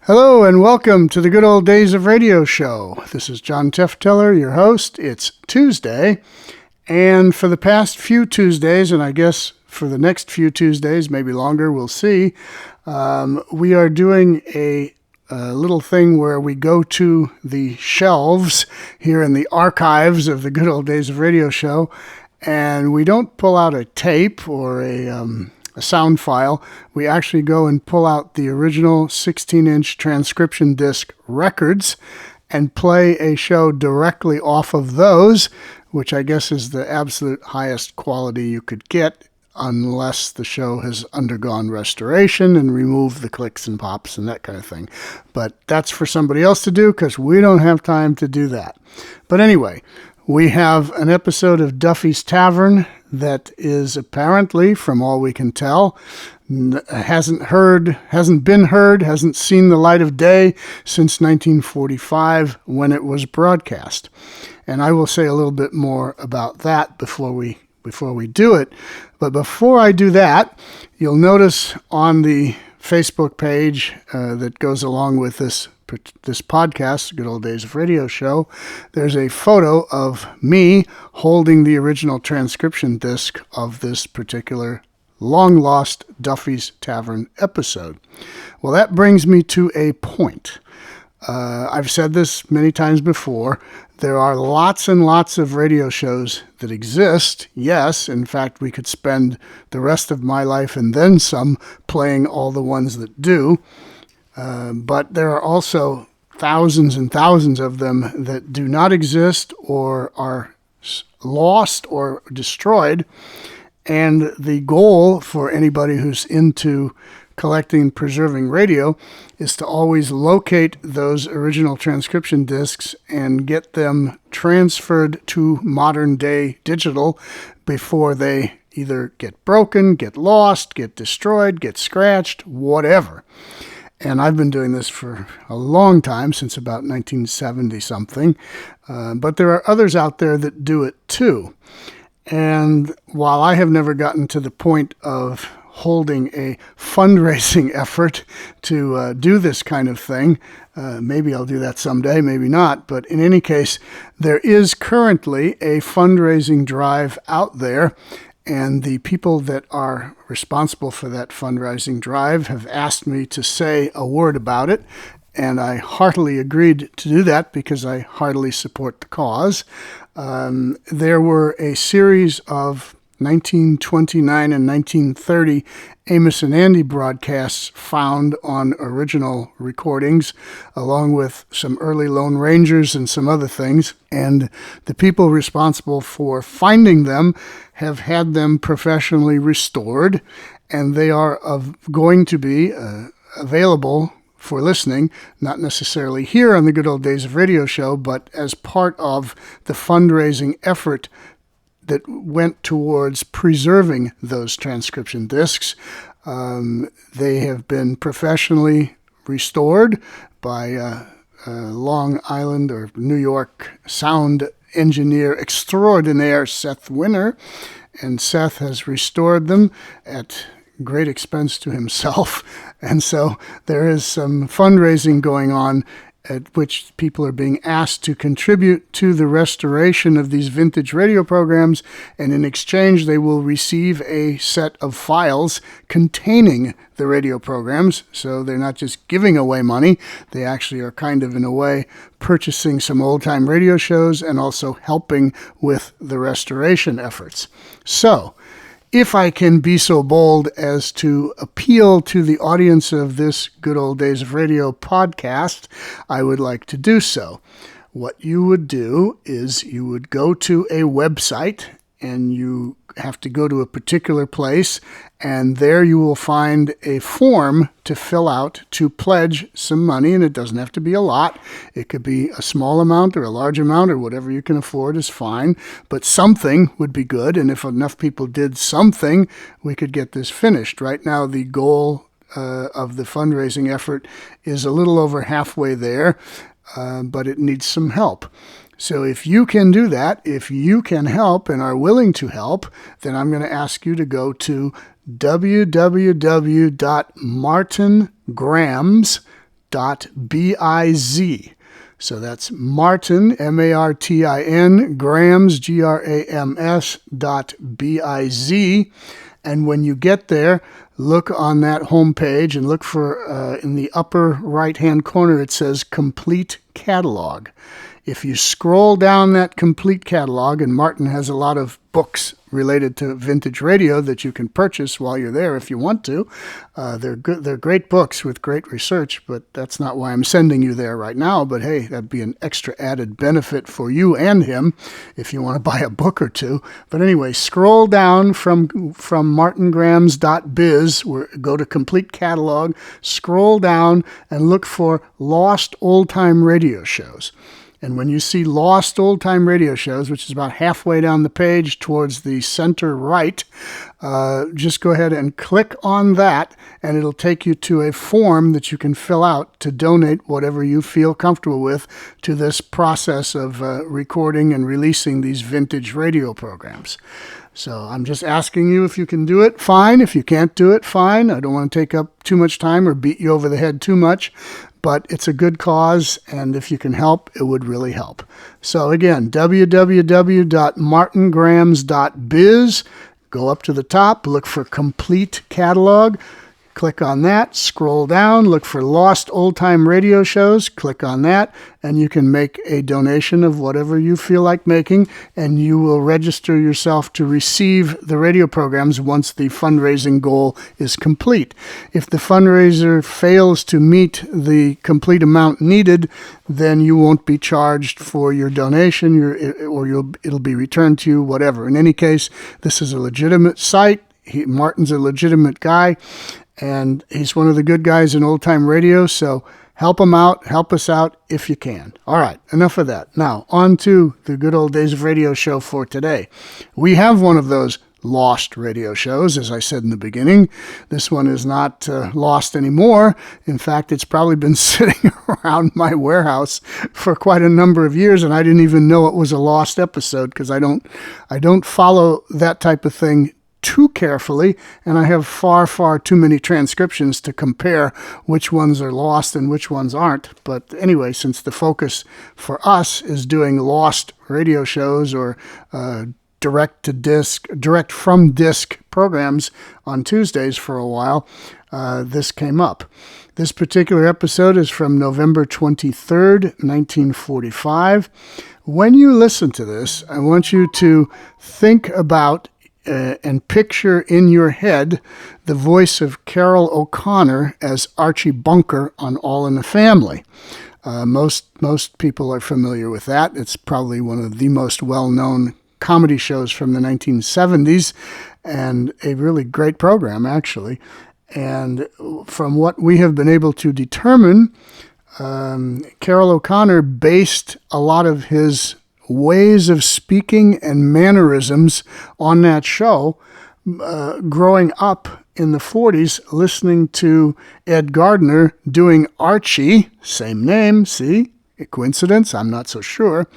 Hello and welcome to the Good Old Days of Radio show. This is John Tefteller, your host. It's Tuesday, and for the past few Tuesdays, and I guess for the next few Tuesdays, maybe longer, we'll see, we are doing a little thing where we go to the shelves here in the archives of the Good Old Days of Radio show, and we don't pull out a tape or a sound file. We actually go and pull out the original 16-inch transcription disc records and play a show directly off of those, which I guess is the absolute highest quality you could get unless the show has undergone restoration and removed the clicks and pops and that kind of thing. But that's for somebody else to do because we don't have time to do that. But anyway, we have an episode of Duffy's Tavern that is apparently, from all we can tell, hasn't been heard, hasn't seen the light of day since 1945 when it was broadcast. And I will say a little bit more about that before we do it. But before I do that, you'll notice on the Facebook page that goes along with this podcast, Good Old Days of Radio show, there's a photo of me holding the original transcription disc of this particular long-lost Duffy's Tavern episode. Well, that brings me to a point. I've said this many times before. There are lots and lots of radio shows that exist. Yes, in fact, we could spend the rest of my life and then some playing all the ones that do. But there are also thousands and thousands of them that do not exist or are lost or destroyed. And the goal for anybody who's into collecting and preserving radio is to always locate those original transcription discs and get them transferred to modern day digital before they either get broken, get lost, get destroyed, get scratched, whatever. And I've been doing this for a long time, since about 1970-something. But there are others out there that do it too. And while I have never gotten to the point of holding a fundraising effort to do this kind of thing, maybe I'll do that someday, maybe not. But in any case, there is currently a fundraising drive out there. And the people that are responsible for that fundraising drive have asked me to say a word about it. And I heartily agreed to do that because I heartily support the cause. There were a series of 1929 and 1930 Amos and Andy broadcasts found on original recordings, along with some early Lone Rangers and some other things. And the people responsible for finding them have had them professionally restored, and they are going to be available for listening, not necessarily here on the Good Old Days of Radio show, but as part of the fundraising effort that went towards preserving those transcription discs. They have been professionally restored by Long Island or New York sound engineer extraordinaire Seth Winner, and Seth has restored them at great expense to himself. And so there is some fundraising going on at which people are being asked to contribute to the restoration of these vintage radio programs, and in exchange they will receive a set of files containing the radio programs. So they're not just giving away money, they actually are kind of, in a way, purchasing some old-time radio shows and also helping with the restoration efforts. So, if I can be so bold as to appeal to the audience of this Good Old Days of Radio podcast, I would like to do so. What you would do is you would go to a website, and you have to go to a particular place, and there you will find a form to fill out to pledge some money, and it doesn't have to be a lot. It could be a small amount or a large amount or whatever you can afford is fine, but something would be good, and if enough people did something, we could get this finished. Right now, the goal of the fundraising effort is a little over halfway there, but it needs some help. So if you can do that, if you can help and are willing to help, then I'm going to ask you to go to www.martingrams.com So that's Martin, Martin, Grams, Grams.biz. And when you get there, look on that home page and look for, in the upper right-hand corner, it says Complete Catalog. If you scroll down that complete catalog, and Martin has a lot of books related to vintage radio that you can purchase while you're there if you want to. They're good. They're great books with great research, but that's not why I'm sending you there right now. But hey, that'd be an extra added benefit for you and him if you want to buy a book or two. But anyway, scroll down from martingrams.biz, go to complete catalog, scroll down and look for lost old-time radio shows. And when you see Lost Old-Time Radio Shows, which is about halfway down the page towards the center right, just go ahead and click on that, and it'll take you to a form that you can fill out to donate whatever you feel comfortable with to this process of recording and releasing these vintage radio programs. So I'm just asking you if you can do it, fine. If you can't do it, fine. I don't want to take up too much time or beat you over the head too much. But it's a good cause, and if you can help, it would really help. So again, www.martingrams.biz. Go up to the top, look for Complete Catalog. Click on that, scroll down, look for Lost Old-Time Radio Shows, click on that, and you can make a donation of whatever you feel like making, and you will register yourself to receive the radio programs once the fundraising goal is complete. If the fundraiser fails to meet the complete amount needed, then you won't be charged for your donation, it'll be returned to you, whatever. In any case, this is a legitimate site. Martin's a legitimate guy. And he's one of the good guys in old-time radio, so help him out, help us out if you can. All right, enough of that. Now, on to the good old days of radio show for today. We have one of those lost radio shows, as I said in the beginning. This one is not lost anymore. In fact, it's probably been sitting around my warehouse for quite a number of years, and I didn't even know it was a lost episode because I don't follow that type of thing too carefully, and I have far too many transcriptions to compare which ones are lost and which ones aren't. But anyway, since the focus for us is doing lost radio shows or direct from disc programs on Tuesdays for a while, this came up. This particular episode is from November 23rd, 1945. When you listen to this, I want you to think about and picture in your head the voice of Carol O'Connor as Archie Bunker on All in the Family. Most people are familiar with that. It's probably one of the most well-known comedy shows from the 1970s, and a really great program, actually. And from what we have been able to determine, Carol O'Connor based a lot of his ways of speaking and mannerisms on that show, growing up in the 40s, listening to Ed Gardner doing Archie, same name, see? A coincidence? I'm not so sure.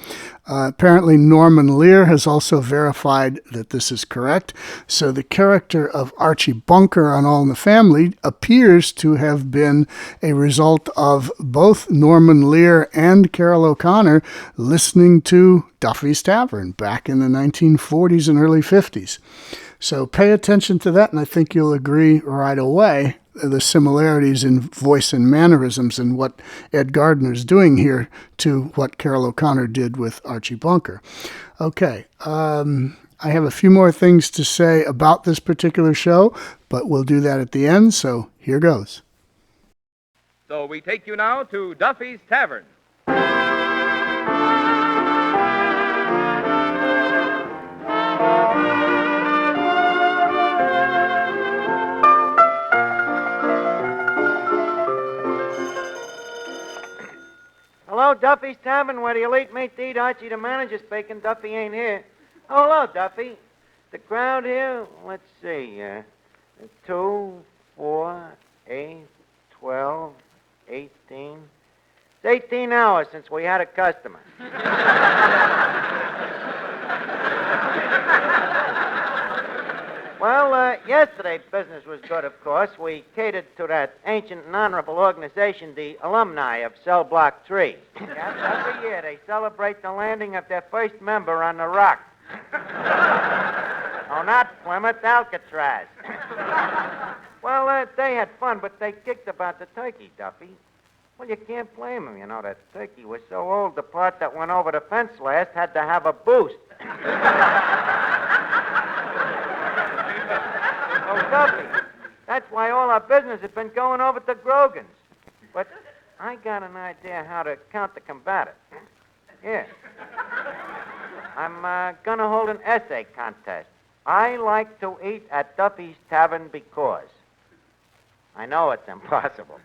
Apparently Norman Lear has also verified that this is correct. So the character of Archie Bunker on All in the Family appears to have been a result of both Norman Lear and Carol O'Connor listening to Duffy's Tavern back in the 1940s and early 50s. So pay attention to that, and I think you'll agree right away the similarities in voice and mannerisms and what Ed Gardner's doing here to what Carol O'Connor did with Archie Bunker. Okay, I have a few more things to say about this particular show, but we'll do that at the end, so here goes. So we take you now to Duffy's Tavern. Hello, Duffy's Tavern, where the elite meet to eat. Archie, the manager, speaking. Duffy ain't here. Oh, hello, Duffy. The crowd here, let's see, 2, 4, 8, 12, 18. It's 18 hours since we had a customer. Well, yesterday business was good, of course. We catered to that ancient and honorable organization, the alumni of Cell Block 3. Yeah, every year they celebrate the landing of their first member on the Rock. Oh, not Plymouth, Alcatraz. Well, they had fun, but they kicked about the turkey, Duffy. Well, you can't blame them. You know, that turkey was so old, the part that went over the fence last had to have a boost. Oh, Duffy, that's why all our business has been going over to Grogan's. But I got an idea how to counter-combat it. Here. I'm going to hold an essay contest. I like to eat at Duffy's Tavern because... I know it's impossible.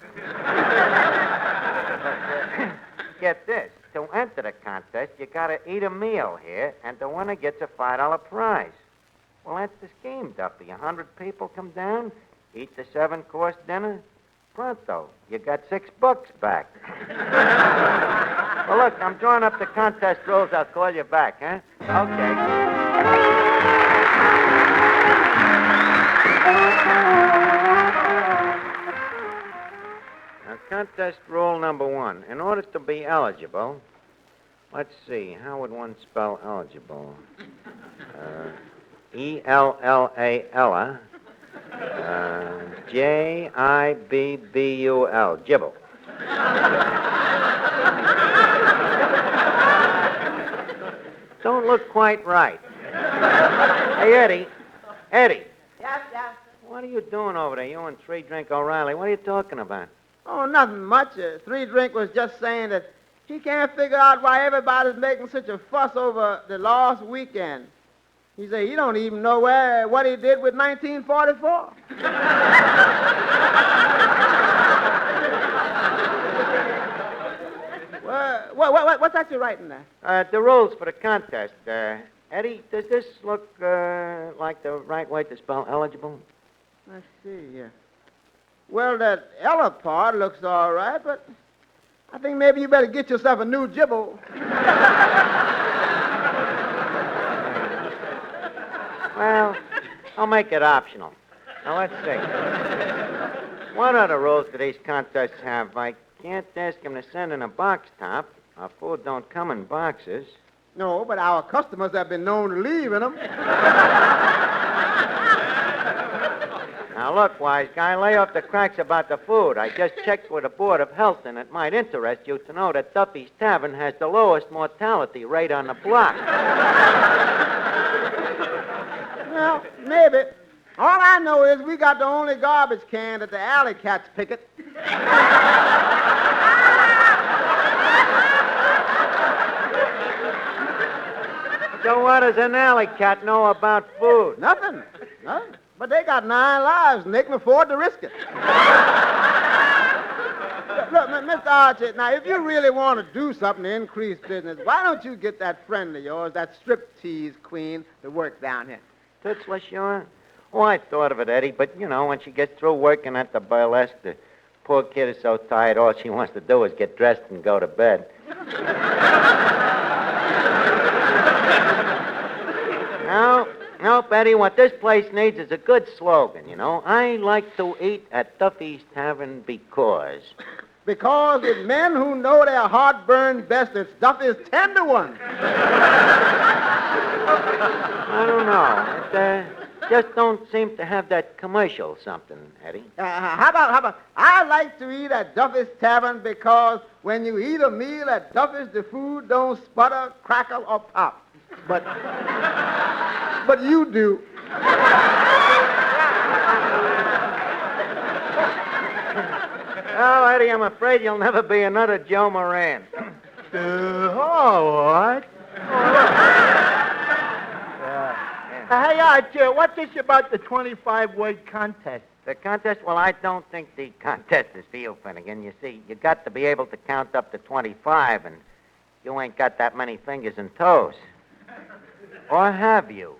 Get this. To enter the contest, you got to eat a meal here, and the winner gets a $5 prize. Well, that's the scheme, Duffy. 100 people come down, eat the 7-course dinner. Pronto. You got $6 back. Well, look, I'm drawing up the contest rules. I'll call you back, huh? Okay. Now, contest rule number 1. In order to be eligible, let's see, how would one spell eligible? E-L-L-A-Ella, J-I-B-B-U-L, Jibble. Don't look quite right. Hey, Eddie. Eddie. Yes. What are you doing over there? You and Three Drink O'Reilly. What are you talking about? Oh, nothing much. Three Drink was just saying that he can't figure out why everybody's making such a fuss over the last weekend. He said he don't even know what he did with 1944. What's that you're writing there? The rules for the contest. Eddie, does this look like the right way to spell eligible? Let's see here. Well, that Ella part looks all right, but I think maybe you better get yourself a new jibble. Well, I'll make it optional. Now, let's see. What other rules do these contests have? I can't ask them to send in a box top. Our food don't come in boxes. No, but our customers have been known to leave in them. Now, look, wise guy, lay off the cracks about the food. I just checked with the Board of Health, and it might interest you to know that Duffy's Tavern has the lowest mortality rate on the block. Well, maybe. All I know is we got the only garbage can that the alley cats picket. So what does an alley cat know about food? Nothing. But they got 9 lives, and they can afford to risk it. Look, Mr. Archie, now, if you really want to do something to increase business, why don't you get that friend of yours, that striptease queen, to work down here? Tootsla, sure? Oh, I thought of it, Eddie, but, you know, when she gets through working at the burlesque, the poor kid is so tired, all she wants to do is get dressed and go to bed. Nope, Eddie, what this place needs is a good slogan, you know. I like to eat at Duffy's Tavern because... Because with men who know their heartburn best, it's Duffy's tender one. I don't know. It just don't seem to have that commercial something, Eddie. How about, I like to eat at Duffy's Tavern because when you eat a meal at Duffy's, the food don't sputter, crackle, or pop. But you do. Oh, Eddie, I'm afraid you'll never be another Joe Moran. What? Hey, Archie, what's this about the 25-word contest? The contest? Well, I don't think the contest is for you, Finnegan. You see, you got to be able to count up to 25, and you ain't got that many fingers and toes. Or have you?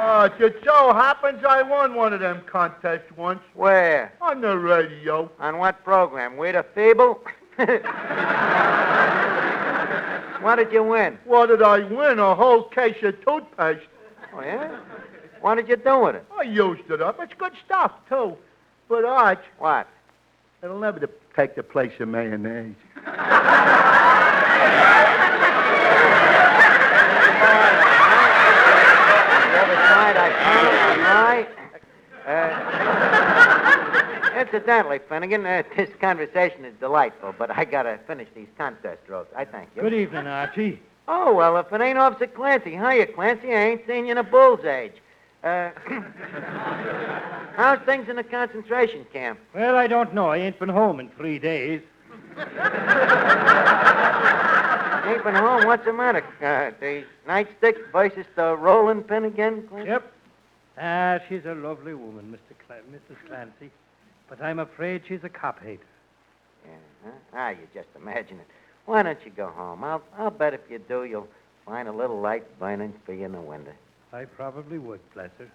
Oh, it just so happens I won one of them contests once. Where? On the radio. On what program? We the Feeble? What did you win? What did I win? A whole case of toothpaste. Oh, yeah? What did you do with it? I used it up. It's good stuff, too. But, Arch, What? it'll never take the place of mayonnaise. Incidentally, Finnegan, this conversation is delightful, but I gotta finish these contest rolls. I thank you. Good evening, Archie. Oh, well, if it ain't Officer Clancy. Hiya, Clancy. I ain't seen you in a bull's age. How's things in the concentration camp? Well, I don't know. I ain't been home in 3 days. Ain't been home. What's the matter? The nightstick versus the rolling pin again, Clancy? Yep. She's a lovely woman, Mrs. Clancy. But I'm afraid she's a cop hater. Yeah, huh? You just imagine it. Why don't you go home? I'll bet if you do, you'll find a little light burning for you in the window. I probably would, bless her.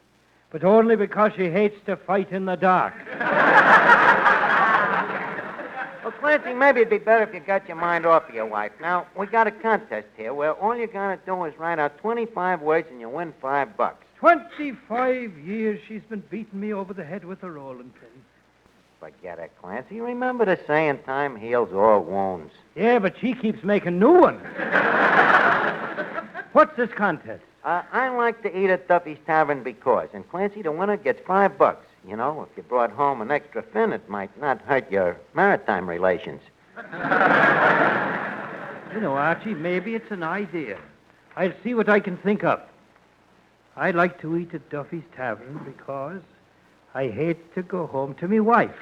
But only because she hates to fight in the dark. Well, Clancy, maybe it'd be better if you got your mind off of your wife. Now, we got a contest here where all you gotta do is write out 25 words and you win $5. 25 years she's been beating me over the head with a rolling pin. Forget it, Clancy. Remember the saying, time heals all wounds. Yeah, but she keeps making new ones. What's this contest? I like to eat at Duffy's Tavern because, and Clancy, the winner gets $5. You know, if you brought home an extra fin, it might not hurt your maritime relations. You know, Archie, maybe it's an idea. I'll see what I can think of. I like to eat at Duffy's Tavern because I hate to go home to me wife.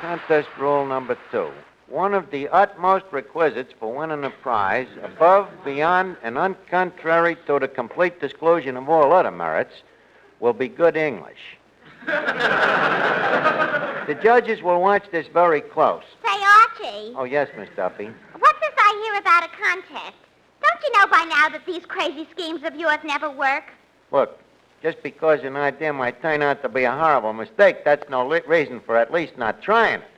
Contest rule number 2. One of the utmost requisites for winning a prize, above, beyond, and uncontrary to the complete disclosure of all other merits, will be good English. The judges will watch this very close. Say, Archie. Oh, yes, Miss Duffy. What's this I hear about a contest? Don't you know by now that these crazy schemes of yours never work? Look, just because an idea might turn out to be a horrible mistake, that's no reason for at least not trying it.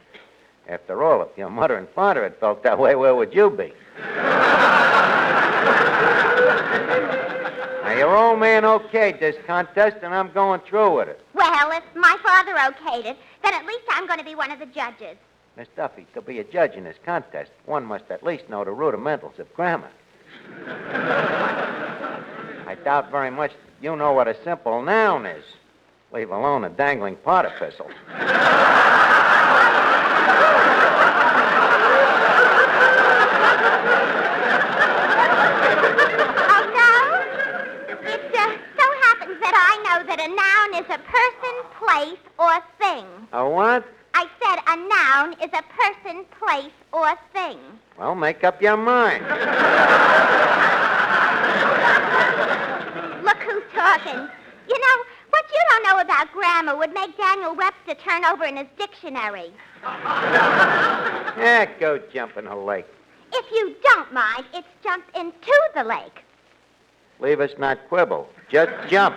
After all, if your mother and father had felt that way, where would you be? Now, your old man okayed this contest, and I'm going through with it. Well, if my father okayed it, then at least I'm going to be one of the judges. Miss Duffy, to be a judge in this contest, one must at least know the rudimentals of grammar. I doubt very much that you know what a simple noun is, leave alone a dangling participle. That a noun is a person, place, or thing. A what? I said a noun is a person, place, or thing. Well, make up your mind. Look who's talking. You know, what you don't know about grammar would make Daniel Webster turn over in his dictionary. Yeah, go jump in the lake. If you don't mind, it's jump into the lake. Leave us not quibble. Just jump.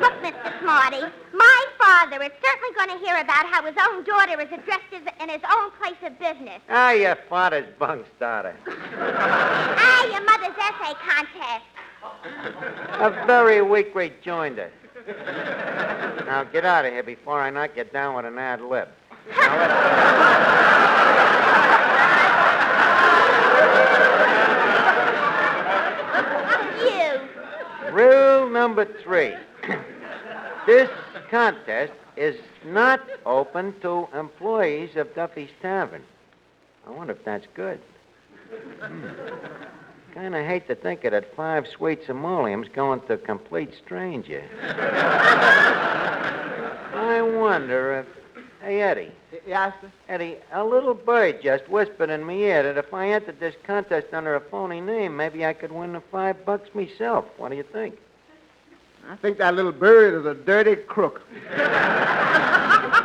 Look, Mr. Smarty, my father is certainly going to hear about how his own daughter is addressed in his own place of business. Ah, your father's bung starter. Ah, your mother's essay contest. A very weak rejoinder. Now, get out of here before I knock you down with an ad lib. Rule number 3. This contest is not open to employees of Duffy's Tavern. I wonder if that's good. Kind of hate to think of that 5 sweet simoleons going to a complete stranger. I wonder if... Hey, Eddie. Yes, sir? Eddie, a little bird just whispered in my ear that if I entered this contest under a phony name, maybe I could win the $5 myself. What do you think? I think that little bird is a dirty crook.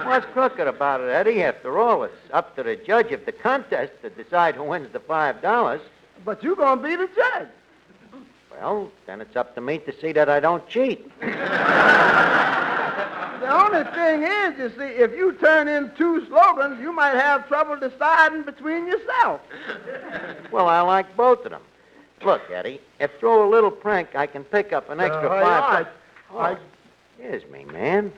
What's crooked about it, Eddie? After all, it's up to the judge of the contest to decide who wins the $5. But you're going to be the judge. Well, then it's up to me to see that I don't cheat. The only thing is, you see, if you turn in 2 slogans, you might have trouble deciding between yourself. Well, I like both of them. Look, Eddie, if through a little prank I can pick up an extra $5... Excuse me, man.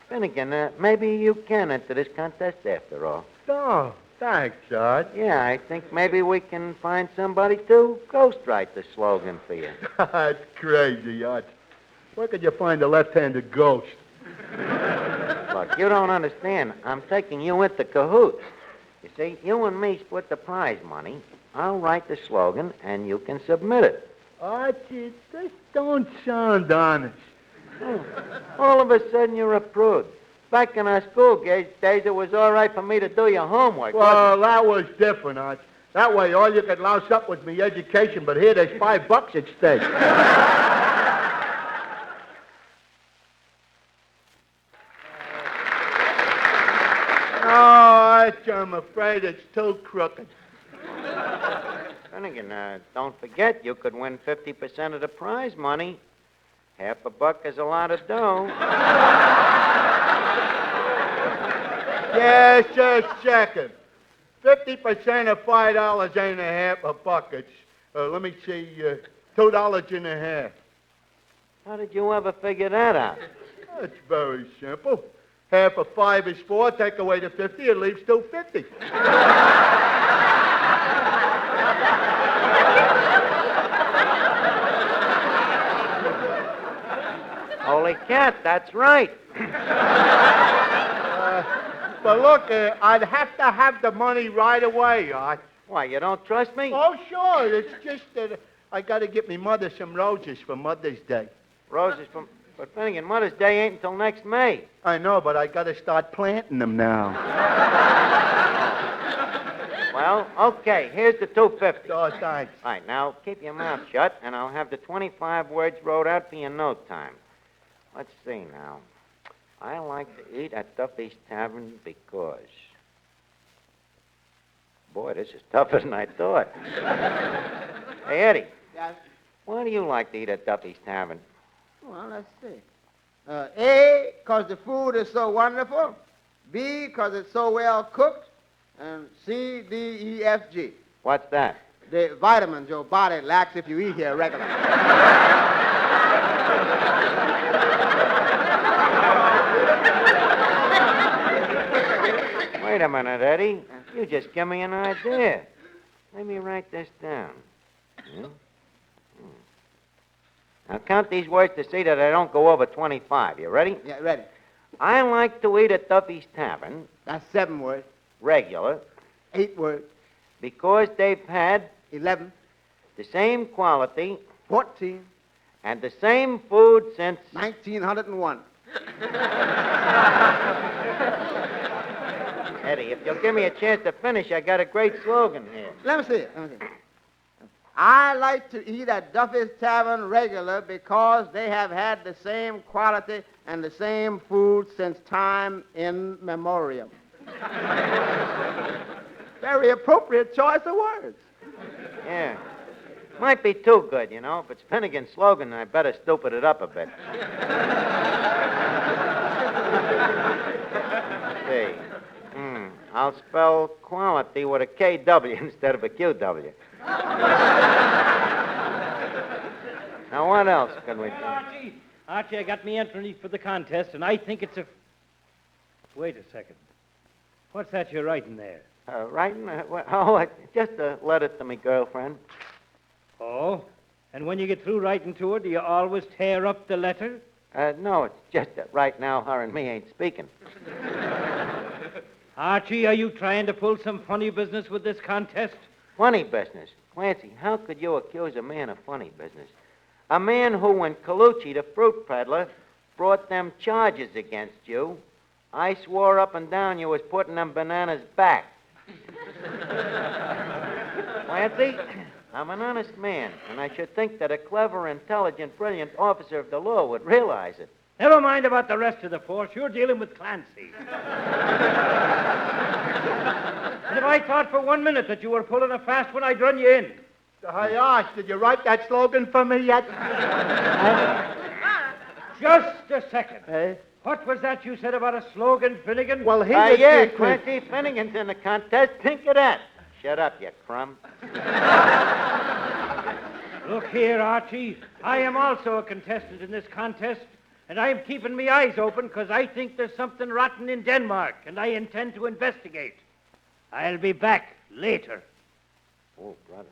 Finnegan, maybe you can enter this contest after all. Oh, thanks, Arch. Yeah, I think maybe we can find somebody to ghostwrite the slogan for you. That's crazy, Arch. Where could you find a left-handed ghost? Look, you don't understand. I'm taking you into cahoots. You see, you and me split the prize money. I'll write the slogan, and you can submit it. Archie, this don't sound honest. All of a sudden, you're a prude. Back in our school days, it was all right for me to do your homework. Well, that was different, Arch. That way, all you could louse up was me education, but here there's $5 at stake. Arch, I'm afraid it's too crooked. Finnegan, don't forget, you could win 50% of the prize money. $5 is a lot of dough. Just a second. 50% of $5 ain't $5. It's, let me see, $2.50. How did you ever figure that out? That's very simple. Half of 5 is 4. Take away the 50, it leaves $2.50. Holy cat, that's right. But look, I'd have to have the money right away, Arch. Why, you don't trust me? Oh, sure. It's just that I got to get me mother some roses for Mother's Day. Roses from... But Finnegan, Mother's Day ain't until next May. I know, but I got to start planting them now. Well, okay, here's the $2.50. Oh, thanks. All right, now keep your mouth shut, and I'll have the 25 words wrote out for you in no time. Let's see now. I like to eat at Duffy's Tavern because... Boy, this is tougher than I thought. Hey, Eddie. Yes? Why do you like to eat at Duffy's Tavern? Well, let's see. A, because the food is so wonderful. B, because it's so well cooked. And C, D, E, F, G. What's that? The vitamins your body lacks if you eat here regularly. Wait a minute, Eddie. You just give me an idea. Let me write this down. Now count these words to see that I don't go over 25. You ready? Yeah, ready. I like to eat at Duffy's Tavern. That's 7 words. Regular. 8 words. Because they've had 11. the same quality 14. and the same food since... 1901. Eddie, if you'll give me a chance to finish, I got a great slogan here. Let me see it. I like to eat at Duffy's Tavern regular because they have had the same quality and the same food since time immemorial. Very appropriate choice of words. Yeah. Might be too good, you know. If it's Finnegan's slogan, I better stupid it up a bit. Let's see. I'll spell quality with a KW instead of a QW. Now, what else can we do? Archie, I got me entry for the contest, and I think it's a... Wait a second. What's that you're writing there? Writing? Just a letter to my girlfriend. Oh? And when you get through writing to her, do you always tear up the letter? No, it's just that right now her and me ain't speaking. Archie, are you trying to pull some funny business with this contest? Funny business? Clancy, how could you accuse a man of funny business? A man who, when Colucci, the fruit peddler, brought them charges against you, I swore up and down you was putting them bananas back. Clancy, I'm an honest man, and I should think that a clever, intelligent, brilliant officer of the law would realize it. Never mind about the rest of the force. You're dealing with Clancy. And if I thought for 1 minute that you were pulling a fast one, I'd run you in. Hey, Arch, did you write that slogan for me yet? Just a second. Hey? What was that you said about a slogan, Finnegan? Well, he Yeah, Clancy, Finnegan's in the contest. Think of that. Shut up, you crumb. Look here, Archie. I am also a contestant in this contest, and I'm keeping my eyes open because I think there's something rotten in Denmark, and I intend to investigate. I'll be back later. Oh, brother.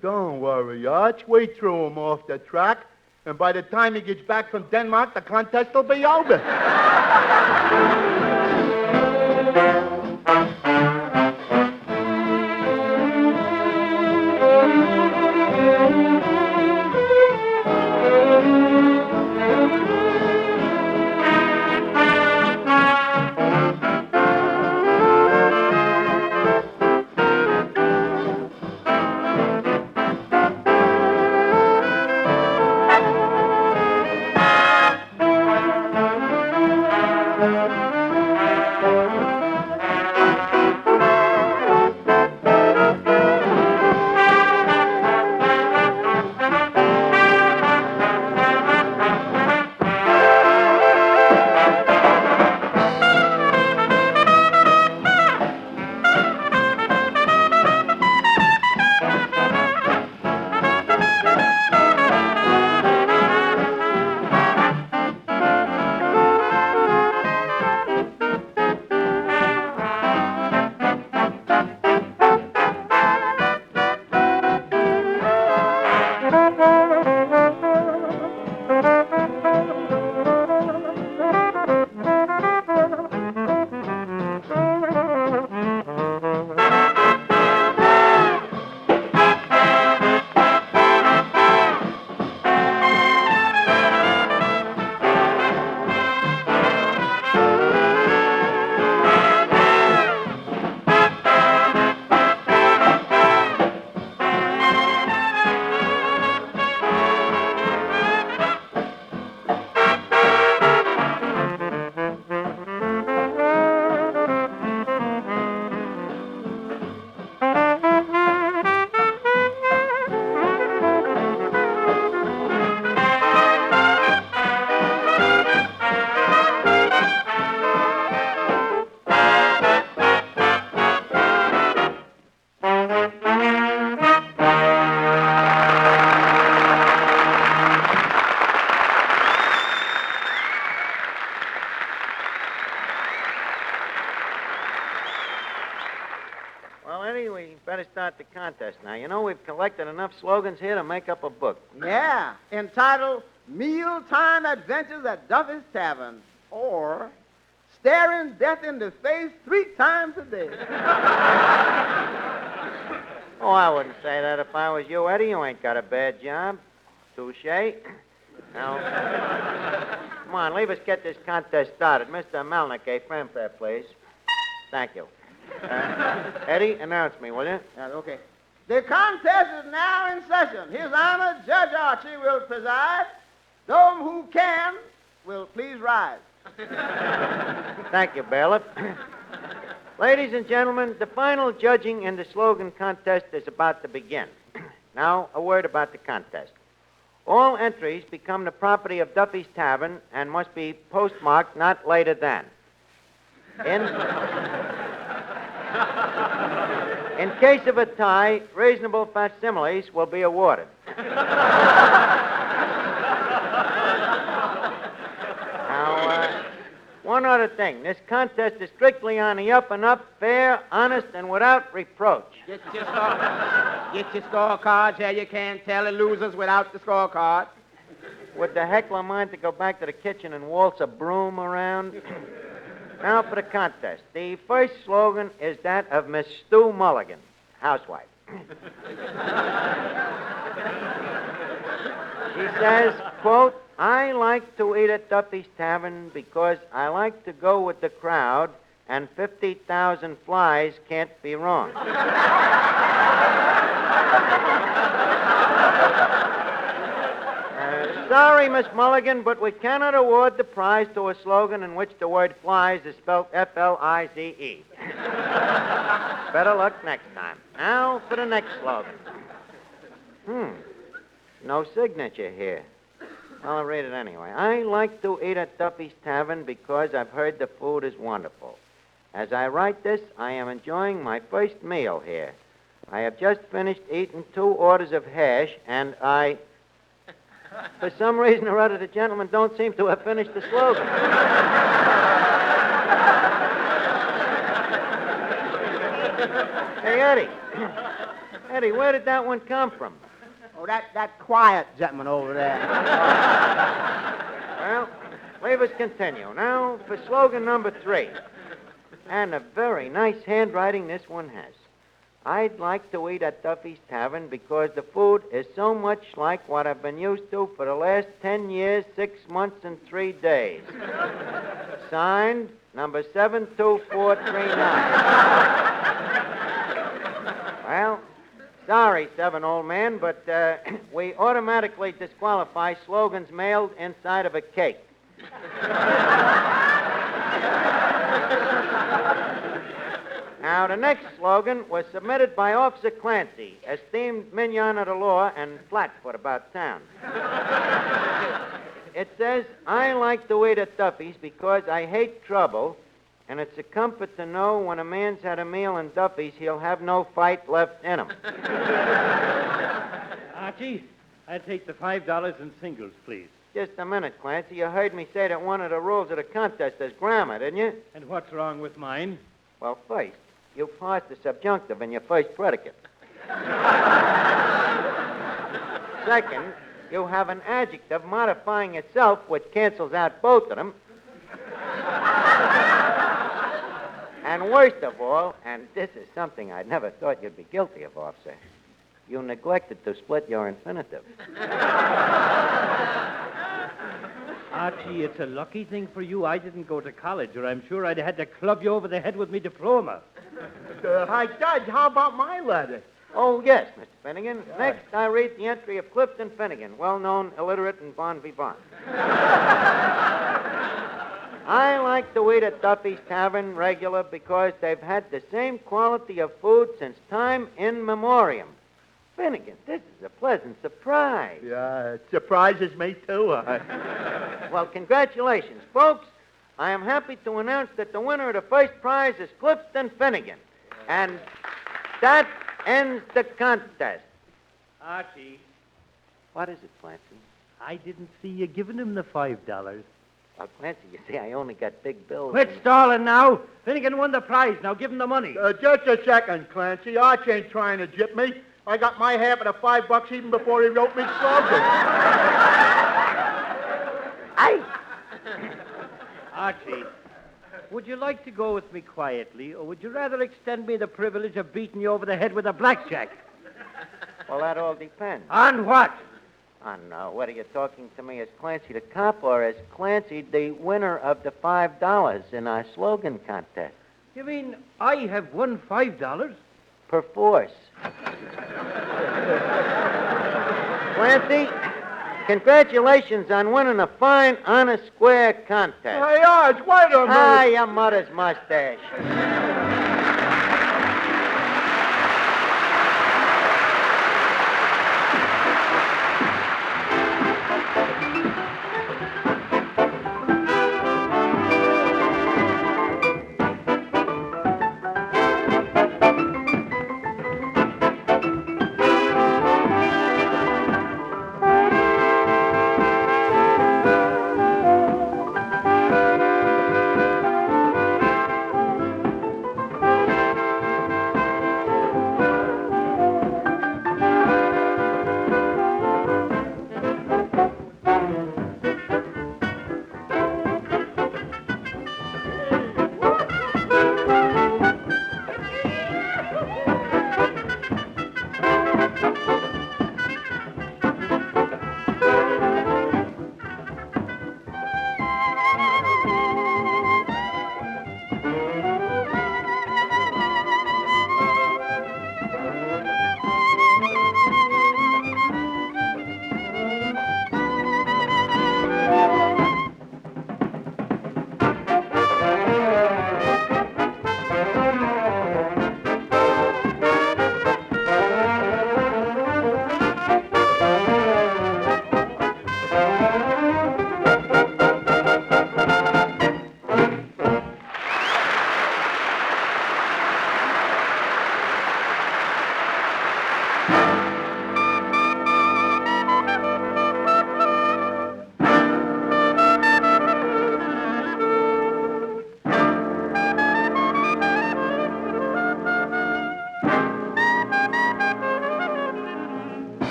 Don't worry, Arch. We threw him off the track, and by the time he gets back from Denmark, the contest will be over. we better start the contest now. You know, we've collected enough slogans here to make up a book. Yeah, entitled Mealtime Adventures at Duffy's Tavern, or Staring Death in the Face 3 times a day. Oh, I wouldn't say that if I was you, Eddie. You ain't got a bad job. Touche. Now, come on, leave us get this contest started. Mr. Melnick, a fanfare, please. Thank you. Eddie, announce me, will you? Okay. The contest is now in session. His Honor, Judge Archie, will preside. Those who can will please rise. Thank you, Bailiff. Ladies and gentlemen, the final judging in the slogan contest is about to begin. Now, a word about the contest. All entries become the property of Duffy's Tavern and must be postmarked not later than. In case of a tie, reasonable facsimiles will be awarded. Now, one other thing. This contest is strictly on the up and up, fair, honest, and without reproach. Get your scorecards here. You can't tell the losers without the scorecard. Would the heckler mind to go back to the kitchen and waltz a broom around? Now for the contest. The first slogan is that of Miss Stu Mulligan, housewife. She says, quote, I like to eat at Duffy's Tavern because I like to go with the crowd and 50,000 flies can't be wrong. Sorry, Miss Mulligan, but we cannot award the prize to a slogan in which the word flies is spelled F-L-I-Z-E. Better luck next time. Now for the next slogan. No signature here. Well, I'll read it anyway. I like to eat at Duffy's Tavern because I've heard the food is wonderful. As I write this, I am enjoying my first meal here. I have just finished eating 2 orders of hash, and for some reason or other, the gentlemen don't seem to have finished the slogan. Hey, Eddie. Eddie, where did that one come from? Oh, that quiet gentleman over there. Well, leave us continue. Now for slogan number 3. And a very nice handwriting this one has. I'd like to eat at Duffy's Tavern because the food is so much like what I've been used to for the last 10 years, 6 months, and 3 days. Signed, number 72439. Well, sorry, 7, old man, but we automatically disqualify slogans mailed inside of a cake. Now, the next slogan was submitted by Officer Clancy, esteemed minion of the law and flatfoot about town. It says, I like to eat at Duffy's because I hate trouble, and it's a comfort to know when a man's had a meal in Duffy's, he'll have no fight left in him. Archie, I'll take the $5 in singles, please. Just a minute, Clancy. You heard me say that one of the rules of the contest is grammar, didn't you? And what's wrong with mine? Well, first, you parsed the subjunctive in your first predicate. Second, you have an adjective modifying itself, which cancels out both of them. And worst of all, and this is something I never thought you'd be guilty of, officer, you neglected to split your infinitive. Archie, it's a lucky thing for you I didn't go to college, or I'm sure I'd had to club you over the head with me diploma. Hi, Judge, how about my letter? Oh, yes, Mr. Finnegan. Next, I read the entry of Clifton Finnegan, well-known illiterate and bon vivant. I like to eat at Duffy's Tavern regular because they've had the same quality of food since time in memoriam. Finnegan, this is a pleasant surprise. Yeah, it surprises me, too. Well, congratulations, folks. I am happy to announce that the winner of the first prize is Clifton Finnegan. And that ends the contest. Archie, What is it, Clancy? I didn't see you giving him the $5. Well, Clancy, you see, I only got big bills. Quit stalling now. Finnegan won the prize. Now give him the money. Just a second, Clancy. Archie ain't trying to gyp me. I got my half of the $5 even before he wrote me slogan. Archie, would you like to go with me quietly, or would you rather extend me the privilege of beating you over the head with a blackjack? Well, that all depends. On what? On whether you're talking to me as Clancy the cop or as Clancy, the winner of the $5 in our slogan contest. You mean I have won $5? Perforce. Clancy, congratulations on winning a fine, honest, square contest. Hey, Arch, wait a minute. Ah, your mother's mustache.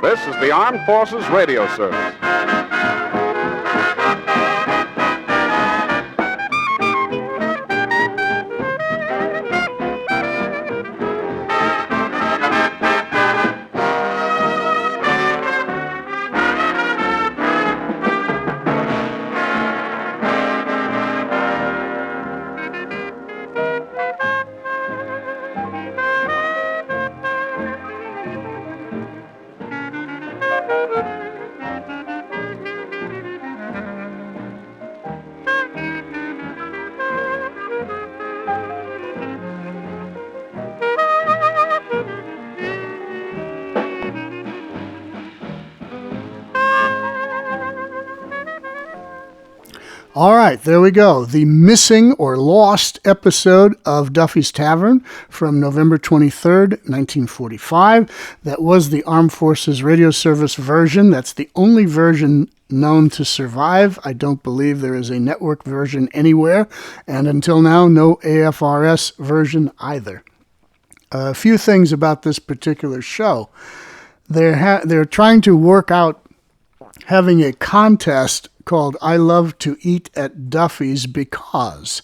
This is the Armed Forces Radio Service. All right, there we go. The missing or lost episode of Duffy's Tavern from November 23rd, 1945. That was the Armed Forces Radio Service version. That's the only version known to survive. I don't believe there is a network version anywhere, and until now, no AFRS version either. A few things about this particular show. They're trying to work out having a contest called I Love to Eat at Duffy's Because.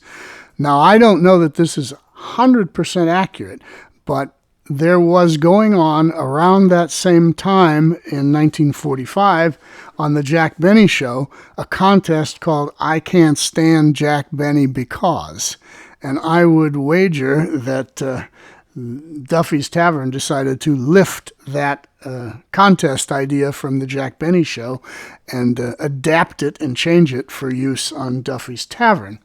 Now, I don't know that this is 100% accurate, but there was going on around that same time in 1945 on the Jack Benny Show a contest called I Can't Stand Jack Benny Because. And I would wager that Duffy's Tavern decided to lift that contest idea from the Jack Benny Show and adapt it and change it for use on Duffy's Tavern.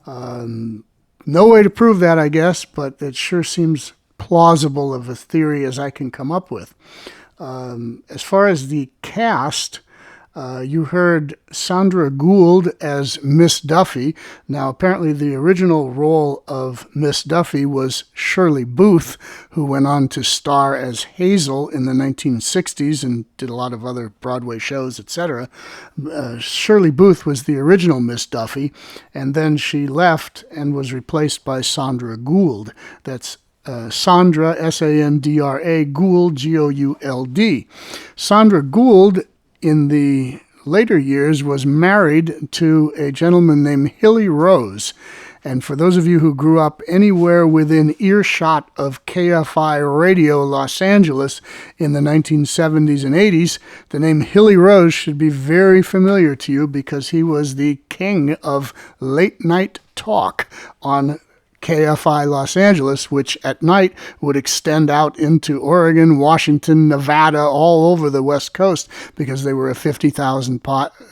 No way to prove that, I guess, but it sure seems plausible of a theory as I can come up with. As far as the cast, you heard Sandra Gould as Miss Duffy. Now, apparently the original role of Miss Duffy was Shirley Booth, who went on to star as Hazel in the 1960s and did a lot of other Broadway shows, etc. Shirley Booth was the original Miss Duffy, and then she left and was replaced by Sandra Gould. That's Sandra, S-A-N-D-R-A, Gould, G-O-U-L-D. Sandra Gould, in the later years, was married to a gentleman named Hilly Rose. And for those of you who grew up anywhere within earshot of KFI Radio Los Angeles in the 1970s and 80s, the name Hilly Rose should be very familiar to you because he was the king of late night talk on KFI Los Angeles, which at night would extend out into Oregon, Washington, Nevada, all over the West Coast, because they were a 50,000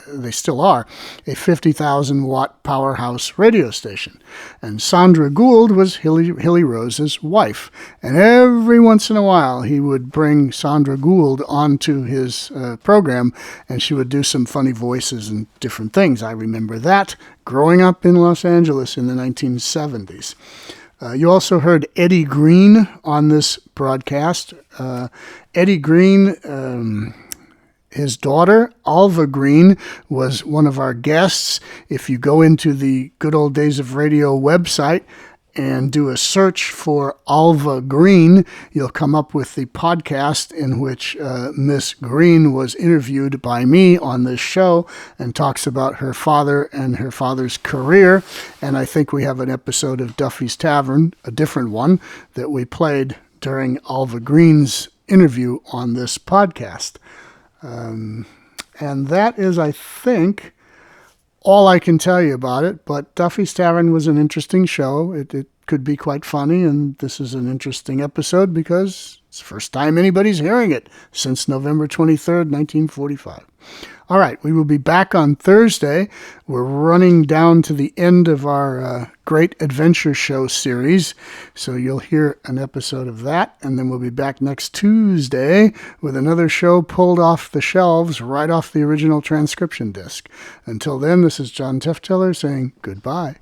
they still are, a 50,000 watt powerhouse radio station. And Sandra Gould was Hilly Rose's wife. And every once in a while, he would bring Sandra Gould onto his program, and she would do some funny voices and different things. I remember that growing up in Los Angeles in the 1970s. You also heard Eddie Green on this broadcast. Eddie Green, his daughter, Alva Green, was one of our guests. If you go into the Good Old Days of Radio website and do a search for Alva Green, you'll come up with the podcast in which Miss Green was interviewed by me on this show and talks about her father and her father's career. And I think we have an episode of Duffy's Tavern, a different one, that we played during Alva Green's interview on this podcast. And that is, I think, all I can tell you about it, but Duffy's Tavern was an interesting show. It could be quite funny, and this is an interesting episode because it's the first time anybody's hearing it since November 23rd, 1945. All right, we will be back on Thursday. We're running down to the end of our Great Adventure Show series, so you'll hear an episode of that, and then we'll be back next Tuesday with another show pulled off the shelves right off the original transcription disc. Until then, this is John Tefteller saying goodbye.